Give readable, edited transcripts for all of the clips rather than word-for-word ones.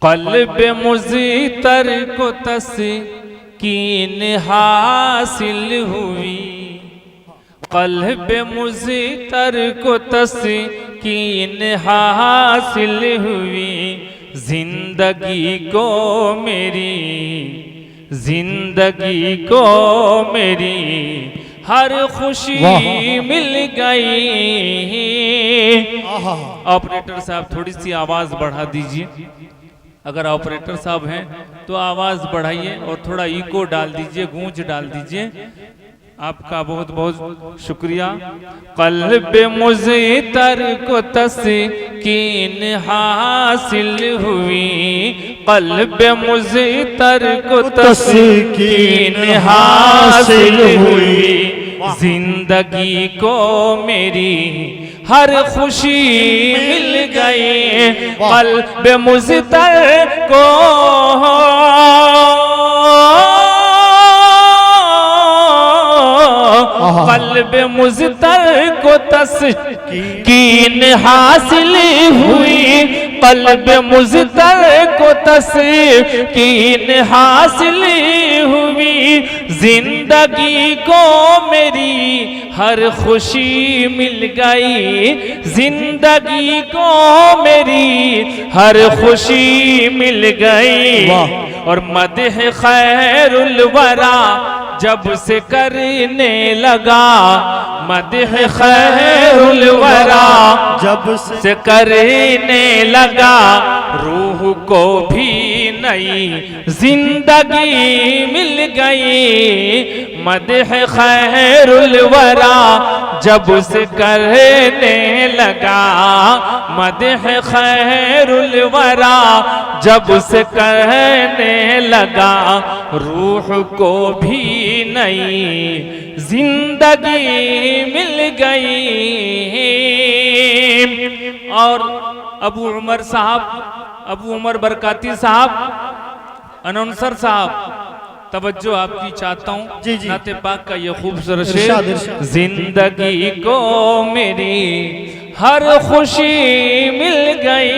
क़ल्ब मुज़तर को तस्कीन हासिल हुई, क़ल्ब मुज़तर को तस्कीन हासिल हुई, जिंदगी को मेरी, जिंदगी को मेरी हर खुशी मिल गई। ऑपरेटर साहब थोड़ी सी आवाज बढ़ा दीजिए, अगर ऑपरेटर साहब हैं तो आवाज बढ़ाइए और थोड़ा इको डाल दीजिए, गूंज डाल दीजिए। आपका बहुत बहुत शुक्रिया। क़ल्ब मुज़तर को तस्कीन हासिल हुई, क़ल्ब मुज़तर को तस्कीन हासिल हुई, जिंदगी को मेरी हर खुशी मिल गई। क़ल्ब मुज़तर को क़ल्ब मुज़तर को तस्कीन हासिल हुई, क़ल्ब मुज़तर को तस्कीन हासिल हुई, जिंदगी को मेरी हर खुशी मिल गई, जिंदगी को मेरी हर खुशी मिल गई। और मदह खैरुल वरा जब से करने लगा, मदह खैरुल वरा जब से करने लगा, रूह को भी नई जिंदगी मिल गई। मदह खैरुल वरा जब से करने लगा, मदह खैरुल वरा जब से करने लगा, रूह को भी नई जिंदगी मिल गई। और अबू उमर साहब, अबू उमर बरकाती साहब, अनाउंसर साहब, तवज्जो आपकी चाहता हूँ। नाते पाक का ये खूबसूरत शेर, जिंदगी को मेरी हर खुशी मिल गई,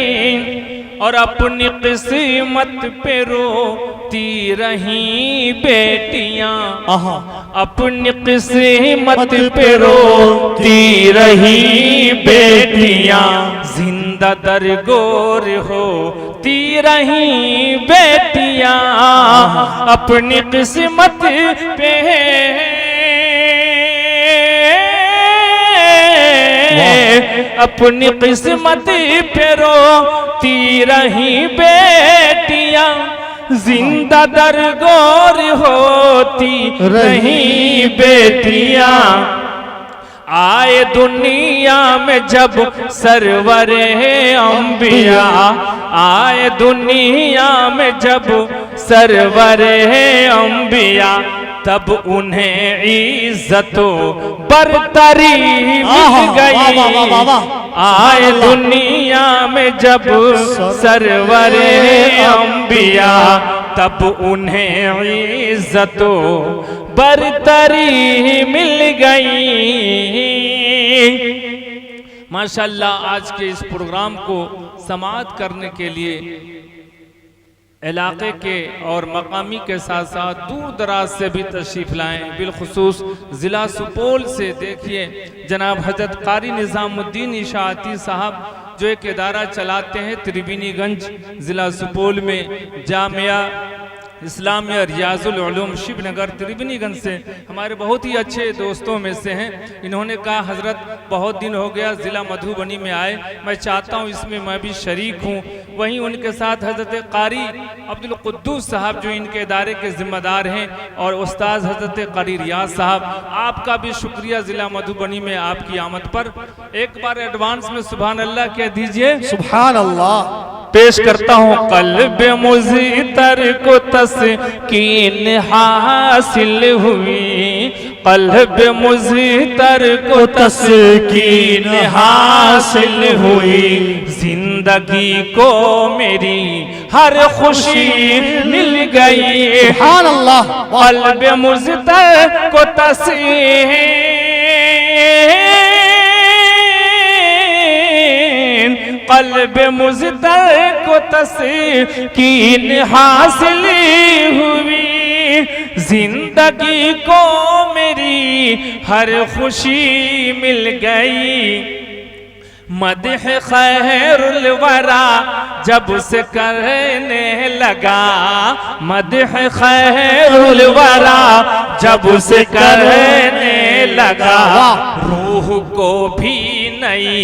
और अपनी किस्मत पे रोती रही बेटियां, अपनी किस्मत पे रोती रही बेटियां, जिंदा दरगोर होती रही बेटियां, अपनी किस्मत पे अपनी किस्मत पे रोती रही बेटियां, जिंदा दरगोर होती रही बेटियां। आए दुनिया में जब सरवरे अंबिया, आए दुनिया में जब सरवरे अंबिया, तब उन्हें इज्जतो बरतरी मिल गई। आए दुनिया में जब सरवरे अंबिया, तब उन्हें इज्जतो बरतरी मिल गई। माशाअल्लाह, आज के इस प्रोग्राम को समाअत करने के लिए इलाके के और मकामी के साथ साथ दूर दराज से भी तशरीफ़ लाएँ। बिलखुसूस ज़िला सुपौल से देखिए जनाब हजरत कारी निज़ामुद्दीन इशाअती साहब जो एक इदारा चलाते हैं त्रिवेणीगंज ज़िला सुपौल में, जामिया इस्लामिया रियाजुल उलूम शिवनगर त्रिवेणीगंज से हमारे बहुत ही अच्छे दोस्तों में से हैं। इन्होंने कहा हजरत बहुत दिन हो गया ज़िला मधुबनी में आए, मैं चाहता हूँ इसमें मैं भी शरीक हूँ। वहीं उनके साथ हजरत कारी अब्दुल कुद्दूस साहब जो इनके इदारे के ज़िम्मेदार हैं, और उस्ताद हजरत कारी रियाज साहब, आपका भी शुक्रिया ज़िला मधुबनी में आपकी आमद पर। एक बार एडवांस में सुभान अल्लाह कह दीजिए। सुभान अल्लाह। पेश करता हूँ क़ल्ब मुज़तर को तस्कीन हासिल हुई, क़ल्ब मुज़तर को तस्कीन हासिल हुई, जिंदगी को मेरी हर खुशी मिल गई। सुभान अल्लाह। क़ल्ब मुज़तर को तस्कीन क़ल्ब मुज़तर को तस्कीन हासिल हुई, जिंदगी को मेरी हर खुशी मिल गई। मदह खैरुल वरा जब से करने लगा, मदह खैरुल वरा जब से करने लगा, रूह को भी नई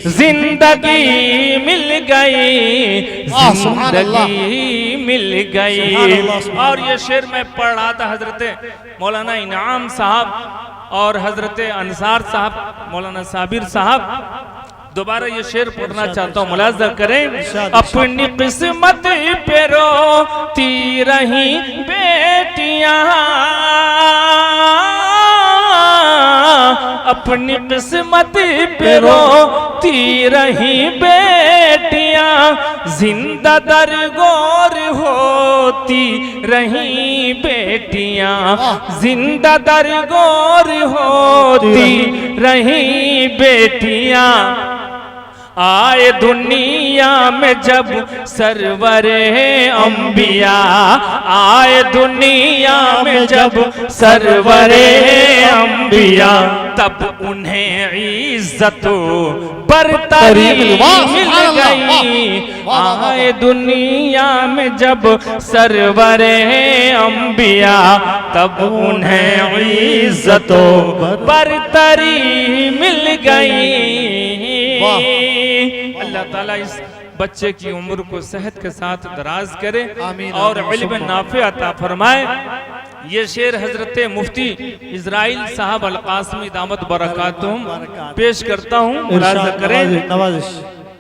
जिंदगी मिल गई, जिंदगी मिल गई। और ये शेर मैं पढ़ रहा था हजरत मौलाना इनाम साहब और हजरत अंसार साहब, मौलाना साबिर साहब। दोबारा ये शेर पढ़ना चाहता हूँ, मुलाज़ा करें। अपनी किस्मत पे रोती रही बेटियां, अपनी किस्मत पे रोती रही बेटियां, जिंदा दरगोर होती रही बेटियां, जिंदा दरगोर होती रही बेटियां। आए दुनिया में जब सरवरे अंबिया, आए दुनिया में जब सरवरे अंबिया, तब उन्हें इज्जत बरतरी मिल गई। आए दुनिया में जब सरवरे अंबिया, तब उन्हें इज्जत बरतरी मिल गई। अल्लाह ताला इस बच्चे की उम्र को सेहत के साथ दराज करे और इल्म नाफे अता फरमाए। ये शेर हजरत मुफ्ती इजराइल साहब अल कासमी दामत बरकातुहुम पेश करता हूँ, मुलाज़ा करें।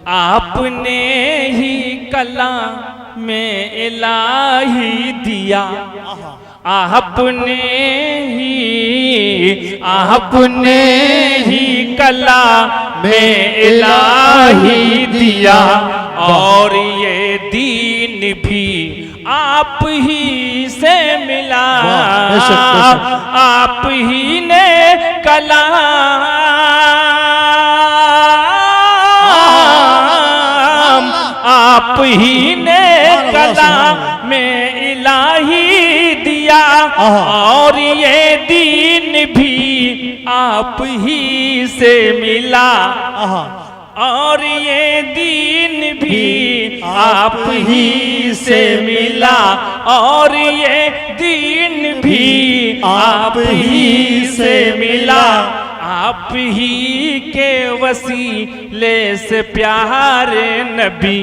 आपने ही कला में इलाही दिया, आपने ही कला में इलाही दिया, और ये दीन भी आप ही से मिला, आप ही ने कला आप ही ने कला में इलाही दिया, और ये दीन भी आप ही से मिला, और ये दीन भी आप ही से मिला, और ये दीन भी आप ही से मिला। आप ही के वसीले से प्यारे नबी,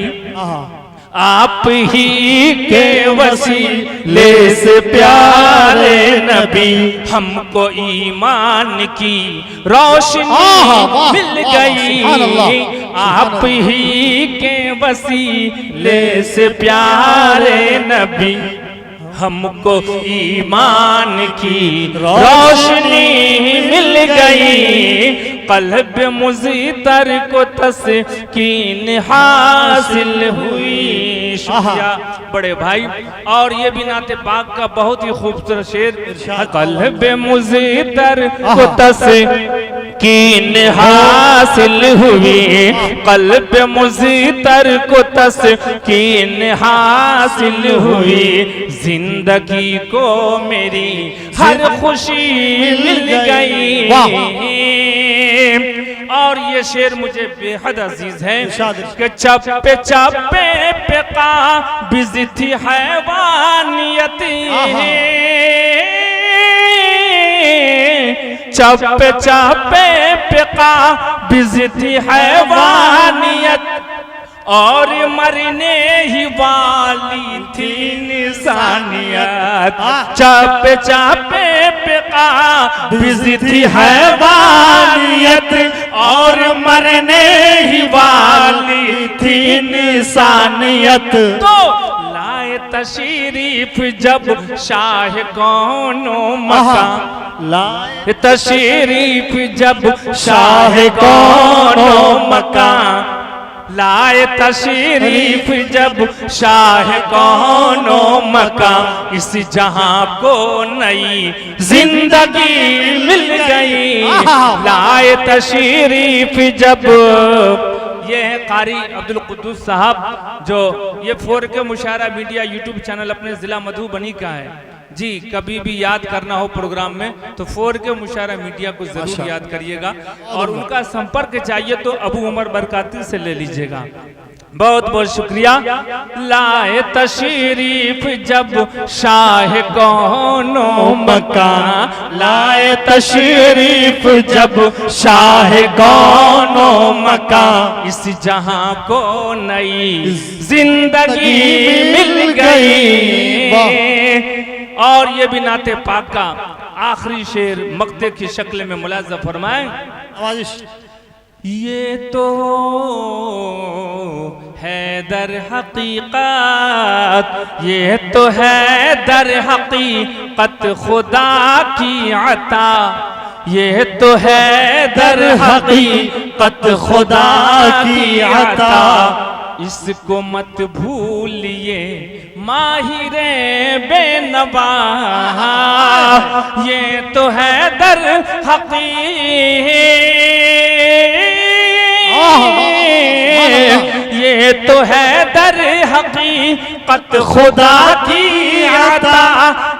आप ही के वसीले से प्यारे नबी, हमको ईमान की रोशनी मिल गई। आप ही के वसीले से प्यारे नबी, हमको ईमान की रोशनी मिल गई। क़ल्ब मुज़तर को तस्कीन हासिल हुई। शुक्रिया बड़े भाई। और ये भी नाते पाक का बहुत ही खूबसूरत शेर। क़ल्ब मुज़तर को तस्कीन हासिल हुई, क़ल्ब मुज़तर को तस्कीन हासिल हुई, जिंदगी को मेरी हर खुशी मिल गई। और ये शेर मुझे बेहद अजीज है कि चप्पे चप्पे पे काबिज़ थी हैवानियत, चप्पे चप्पे पे काबिज़ थी हैवानियत, और मरने ही वाली थी इंसानियत। चप्पे चप्पे पे काबिज़ थी हैवानियत, और मरने ही वाली थी इंसानियत। तो लाए तशरीफ जब शाह कौनो मकान, लाए तशरीफ जब शाह कौनो मकान, लाए तशरीफ जब शाह कौनो मकान, इस जहां को नई जिंदगी मिल गई। लाए तशरीफ जब ये है कारी अब्दुल कुद्दूस साहब, जो ये 4K मुशायरा मीडिया यूट्यूब चैनल अपने जिला मधुबनी का है जी। कभी भी याद करना हो प्रोग्राम में तो 4K मुशायरा मीडिया को जरूर याद करिएगा, और उनका संपर्क चाहिए तो अबू उमर बरकाती से ले लीजिएगा। बहुत बहुत शुक्रिया। लाए तशरीफ जब शाह कौनो मकान, लाए तशरीफ जब शाह कौनो मकान, इस जहां को नई जिंदगी मिल गई। और ये भी नाते पाक का आखिरी शेर मक्ते की शक्ल में मुलाजा फरमाएं। ये तो है दर हकीकत, ये तो है दर हकीकत खुदा की अता, ये तो है दर हकीकत खुदा की अता, इसको मत भूलिए माहिरे बेनवा, ये तो है दर हकीकत, ये तो है दर हकीकत खुदा की अता,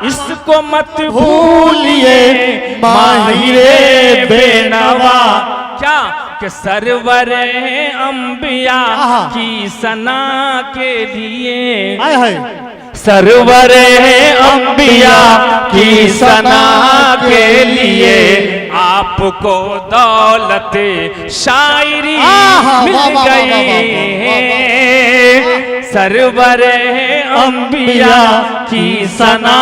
इसको मत भूलिए माहिरे बेनवा। क्या कि सरवरे अंबिया की सना के लिए, सरवरे अंबिया की सना के लिए आपको दौलत शायरी मिल गई। सरवरे अंबिया की सना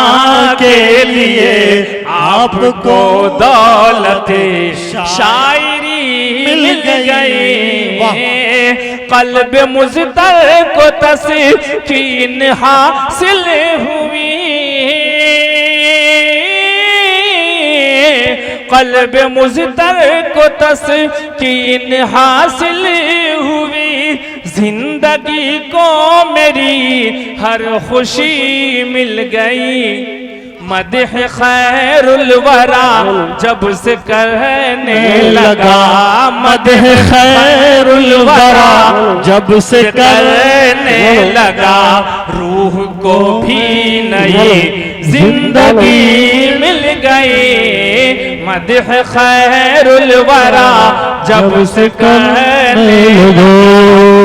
के लिए आपको दौलत शायरी मिल गई। कल्ब मुज़्तर को तस्कीन हासिल हुई, कल्ब मुज़्तर को तस्कीन हासिल हुई, जिंदगी को मेरी हर खुशी मिल गई। मदह खैरुल वरा जब से करने लगा, मदह खैरुल वरा जब से करने लगा, रूह को भी नई जिंदगी मिल गई। मदह खैरुल वरा जब से करने लगा।